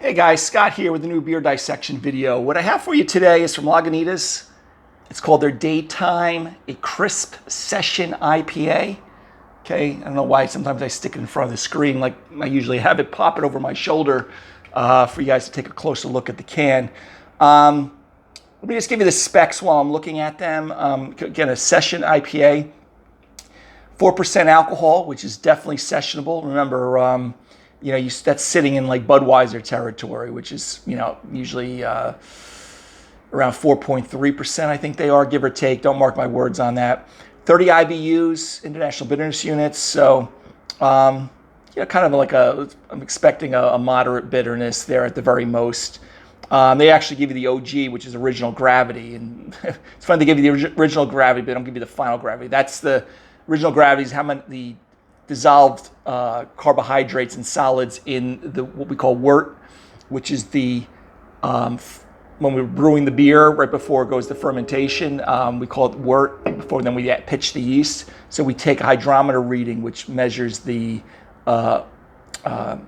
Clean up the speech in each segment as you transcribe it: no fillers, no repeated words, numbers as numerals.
Hey guys, Scott here with a new beer dissection video. What I have for you today is from Lagunitas. It's called their Daytime, a Crisp Session IPA. Okay, I don't know why sometimes I stick it in front of the screen like I usually have it pop it over my shoulder for you guys to take a closer look at the can. Let me just give you the specs while I'm looking at them. Again, a Session IPA, 4% alcohol, which is definitely sessionable. Remember, that's sitting in like Budweiser territory, which is, usually around 4.3%, I think they are, give or take. Don't mark my words on that. 30 IBUs, International Bitterness Units. So, kind of like I'm expecting a moderate bitterness there at the very most. They actually give you the OG, which is original gravity. And it's fun, they give you the original gravity, but they don't give you the final gravity. That's the original gravity is how many the dissolved carbohydrates and solids in what we call wort, which is the when we're brewing the beer right before it goes to fermentation, we call it wort. Before then we pitch the yeast. So we take a hydrometer reading, which measures the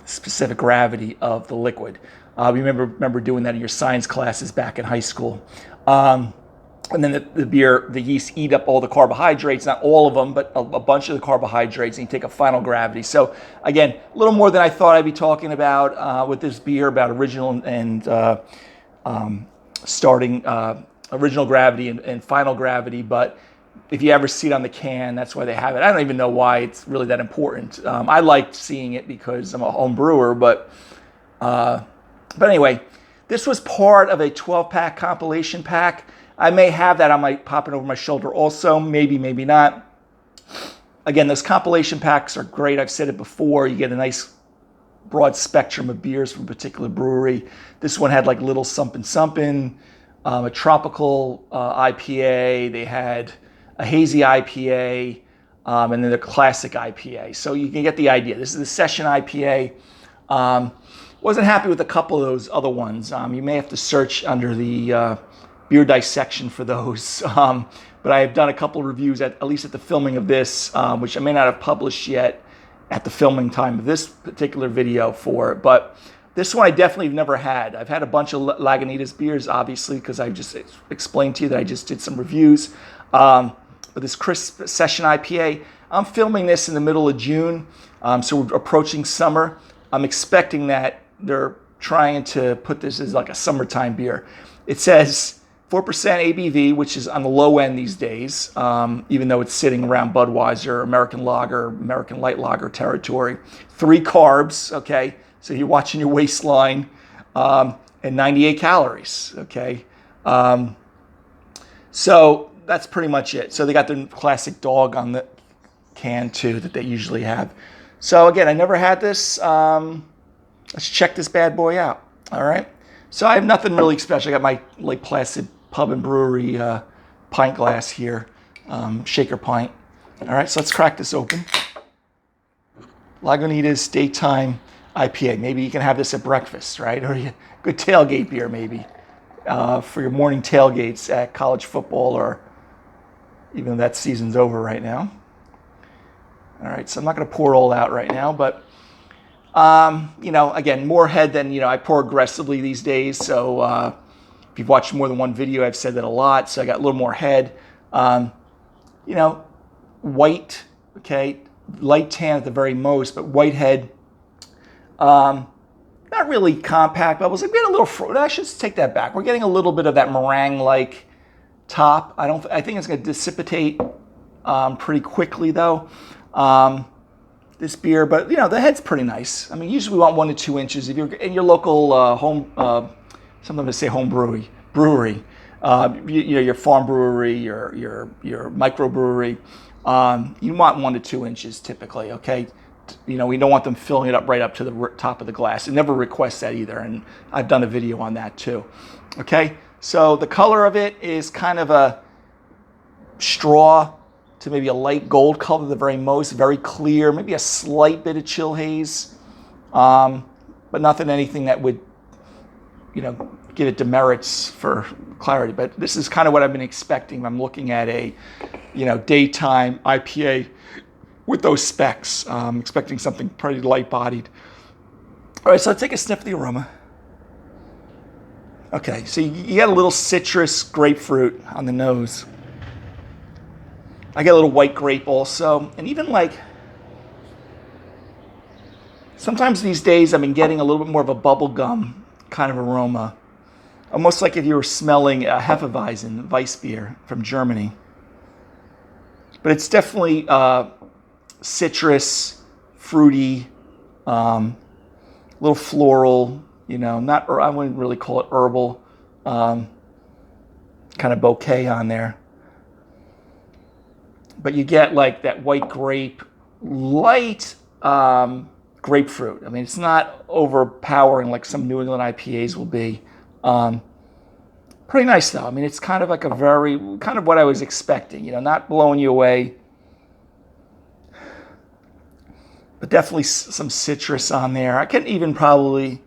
specific gravity of the liquid. We remember doing that in your science classes back in high school. And then the yeast eat up all the carbohydrates, not all of them, but a bunch of the carbohydrates, and you take a final gravity. So again, a little more than I thought I'd be talking about with this beer, about original and starting original gravity and final gravity. But if you ever see it on the can, that's why they have it. I don't even know why it's really that important. I liked seeing it because I'm a home brewer, but anyway, this was part of a 12-pack compilation pack. I may have that. I might pop it over my shoulder also. Maybe, maybe not. Again, those compilation packs are great. I've said it before. You get a nice broad spectrum of beers from a particular brewery. This one had like Little Something Something, a tropical IPA. They had a hazy IPA, and then the classic IPA. So you can get the idea. This is the Session IPA. Wasn't happy with a couple of those other ones. You may have to search under the beer dissection for those. But I have done a couple of reviews at least at the filming of this, which I may not have published yet at the filming time of this particular video for it. But this one I definitely have never had. I've had a bunch of Lagunitas beers, obviously, because I just explained to you that I just did some reviews. But this Crisp Session IPA, I'm filming this in the middle of June, so we're approaching summer. I'm expecting that they're trying to put this as like a summertime beer. It says 4% ABV, which is on the low end these days, even though it's sitting around Budweiser, American Lager, American Light Lager territory. 3 carbs, okay? So you're watching your waistline, and 98 calories, okay? So that's pretty much it. So they got the classic dog on the can too that they usually have. So again, I never had this. Let's check this bad boy out, all right? So I have nothing really special. I got my Lake Placid Pub and Brewery pint glass here, shaker pint. All right, so let's crack this open. Lagunitas Daytime IPA. Maybe you can have this at breakfast, right? Or good tailgate beer, maybe, for your morning tailgates at college football, or even though that season's over right now. All right, so I'm not going to pour all out right now, but again, more head than I pour aggressively these days. So if you've watched more than one video, I've said that a lot. So I got a little more head. White, okay, light tan at the very most, but white head. Not really compact bubbles. Like we had a little. I should take that back. We're getting a little bit of that meringue-like top. I think it's going to dissipate pretty quickly though. This beer, but the head's pretty nice. I mean, usually we want 1 to 2 inches. If you're in your local home, sometimes I say home brewery, your farm brewery, your microbrewery, you want 1 to 2 inches typically. Okay, we don't want them filling it up right up to the top of the glass. It never requests that either, and I've done a video on that too. Okay, so the color of it is kind of a straw to maybe a light gold color, the very most, very clear, maybe a slight bit of chill haze, but anything that would, give it demerits for clarity. But this is kind of what I've been expecting. I'm looking at a, daytime IPA with those specs. Expecting something pretty light-bodied. All right, so let's take a sniff of the aroma. Okay, so you got a little citrus grapefruit on the nose. I get a little white grape also, and even like sometimes these days I've been getting a little bit more of a bubble gum kind of aroma, almost like if you were smelling a Hefeweizen Weissbier from Germany. But it's definitely citrus, fruity, little floral. Not, I wouldn't really call it herbal, kind of bouquet on there. But you get like that white grape, light grapefruit. I mean, it's not overpowering like some New England IPAs will be. Pretty nice though. I mean, it's kind of like kind of what I was expecting, not blowing you away. But definitely some citrus on there. I can even probably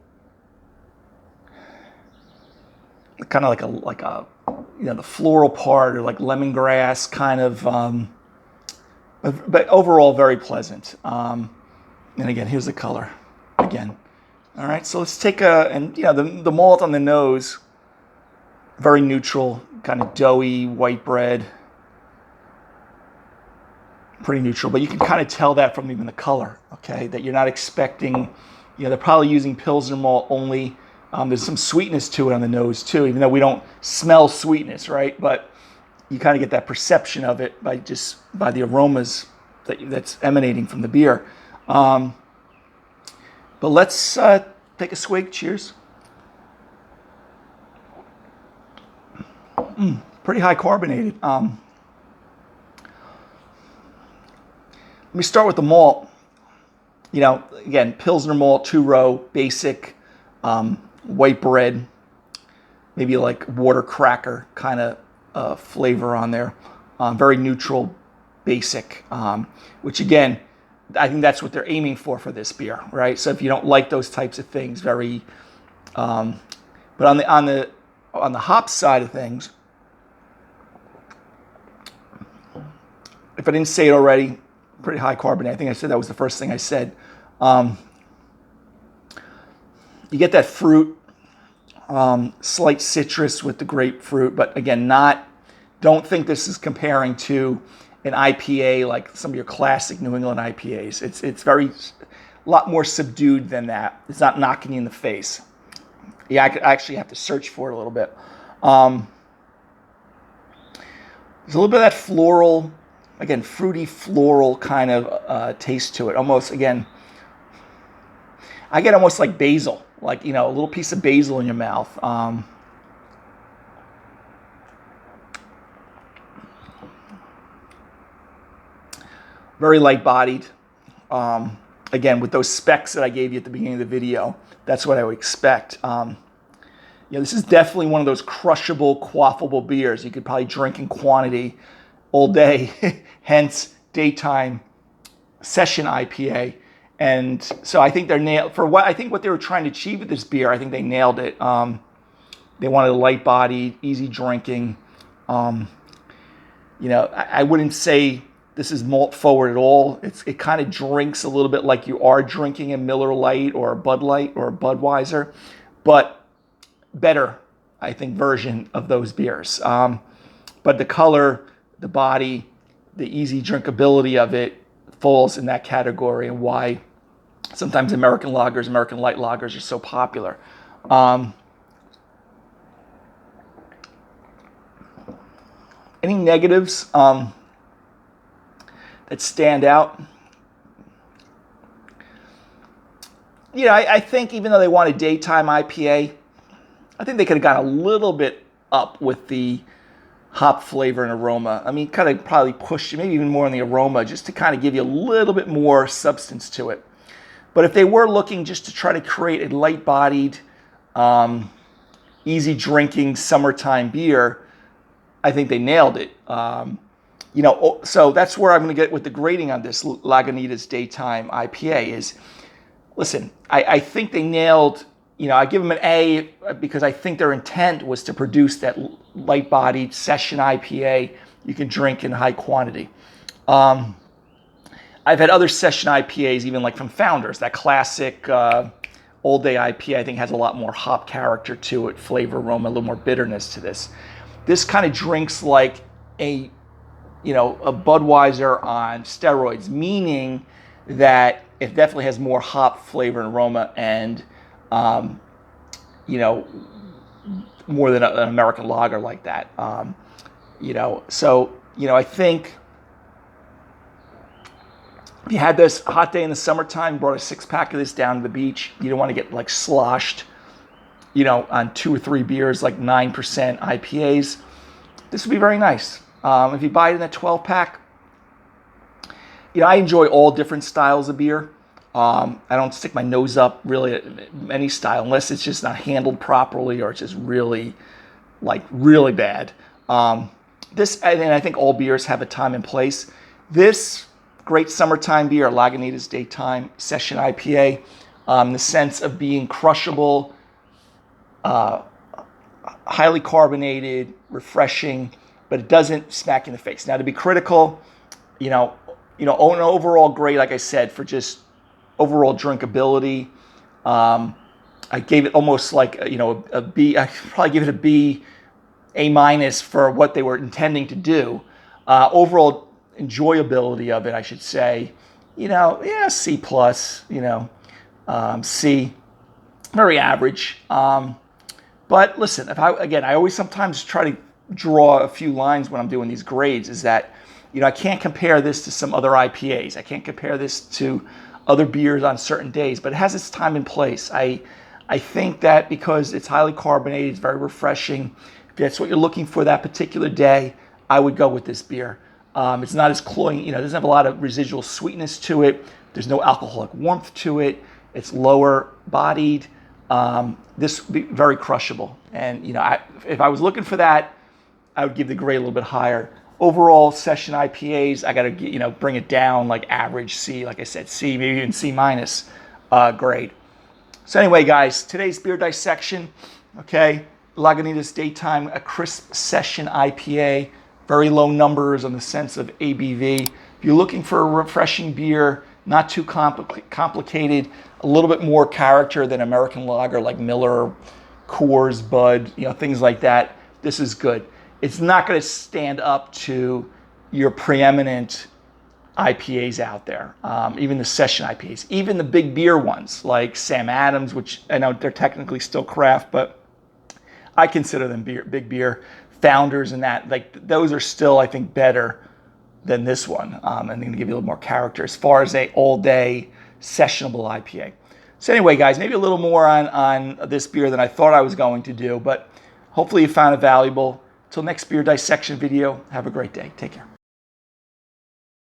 kind of like a the floral part or like lemongrass kind of, but overall very pleasant. And again, here's the color again. All right, so let's take the malt on the nose, very neutral, kind of doughy white bread. Pretty neutral, but you can kind of tell that from even the color, okay, that you're not expecting, they're probably using Pilsner malt only. There's some sweetness to it on the nose too, even though we don't smell sweetness, right? But you kind of get that perception of it by the aromas that's emanating from the beer. But let's take a swig. Cheers. Pretty high carbonated. Let me start with the malt. Again, Pilsner malt, 2-row, basic, white bread, maybe like water cracker kind of flavor on there. Very neutral, basic, which again, I think that's what they're aiming for this beer, right? So if you don't like those types of things, very, but on the hop side of things, if I didn't say it already, pretty high carbonate. I think I said that was the first thing I said. You get that fruit, slight citrus with the grapefruit, but again, don't think this is comparing to an IPA like some of your classic New England IPAs. It's very, a lot more subdued than that. It's not knocking you in the face. Yeah, I actually have to search for it a little bit. There's a little bit of that floral, again, fruity floral kind of taste to it. Almost, again, I get almost like basil, like, a little piece of basil in your mouth. Very light-bodied. Again, with those specs that I gave you at the beginning of the video, that's what I would expect. This is definitely one of those crushable, quaffable beers you could probably drink in quantity all day, hence daytime session IPA. And so I think they're nailed for what they were trying to achieve with this beer. I think they nailed it. They wanted a light-bodied, easy drinking. I wouldn't say this is malt forward at all. It kind of drinks a little bit like you are drinking a Miller Lite or a Bud Light or a Budweiser, but better, I think, version of those beers. But the color, the body, the easy drinkability of it falls in that category, and why sometimes American lagers, American light lagers are so popular. Any negatives that stand out? I think even though they want a daytime IPA, I think they could have gone a little bit up with the hop flavor and aroma. I mean, kind of probably push maybe even more on the aroma just to kind of give you a little bit more substance to it. But if they were looking just to try to create a light-bodied, easy drinking summertime beer, I think they nailed it. So that's where I'm going to get with the grading on this Lagunitas Daytime IPA is, listen, I think they nailed, I give them an A because I think their intent was to produce that light-bodied session IPA you can drink in high quantity. I've had other session IPAs, even like from Founders, that classic All Day IPA, I think, has a lot more hop character to it, flavor, aroma, a little more bitterness to this. This kind of drinks like a Budweiser on steroids, meaning that it definitely has more hop flavor and aroma and, more than an American lager like that. I think if you had this hot day in the summertime, brought a 6-pack of this down to the beach, you don't want to get like sloshed, on 2 or 3 beers, like 9% IPAs. This would be very nice. If you buy it in a 12-pack, I enjoy all different styles of beer. I don't stick my nose up really at any style unless it's just not handled properly or it's just really bad. And I think all beers have a time and place. This great summertime beer, Lagunitas Daytime Session IPA, in the sense of being crushable, highly carbonated, refreshing, but it doesn't smack you in the face. Now, to be critical, an overall grade, like I said, for just overall drinkability, I gave it almost like a B. I probably give it a B, A- for what they were intending to do. Overall enjoyability of it, I should say, C plus, C, very average. But listen, I always sometimes try to draw a few lines when I'm doing these grades, is that, I can't compare this to some other IPAs. I can't compare this to other beers on certain days, but it has its time and place. I think that because it's highly carbonated, it's very refreshing. If that's what you're looking for that particular day, I would go with this beer. It's not as cloying, it doesn't have a lot of residual sweetness to it. There's no alcoholic warmth to it. It's lower bodied. This would be very crushable. And, if I was looking for that, I would give the grade a little bit higher. Overall session IPAs, I got to, bring it down like average C, like I said, C, maybe even C- grade. So anyway, guys, today's beer dissection, okay, Lagunitas Daytime, a crisp session IPA, very low numbers on the sense of ABV. If you're looking for a refreshing beer, not too complicated, a little bit more character than American lager like Miller, Coors, Bud, things like that, this is good. It's not going to stand up to your preeminent IPAs out there, even the session IPAs, even the big beer ones like Sam Adams, which I know they're technically still craft, but I consider them big beer. Founders and that, like those are still, I think, better than this one, and they're going to give you a little more character as far as a all-day sessionable IPA. So anyway, guys, maybe a little more on this beer than I thought I was going to do, but hopefully you found it valuable. Till next beer dissection video, have a great day. Take care.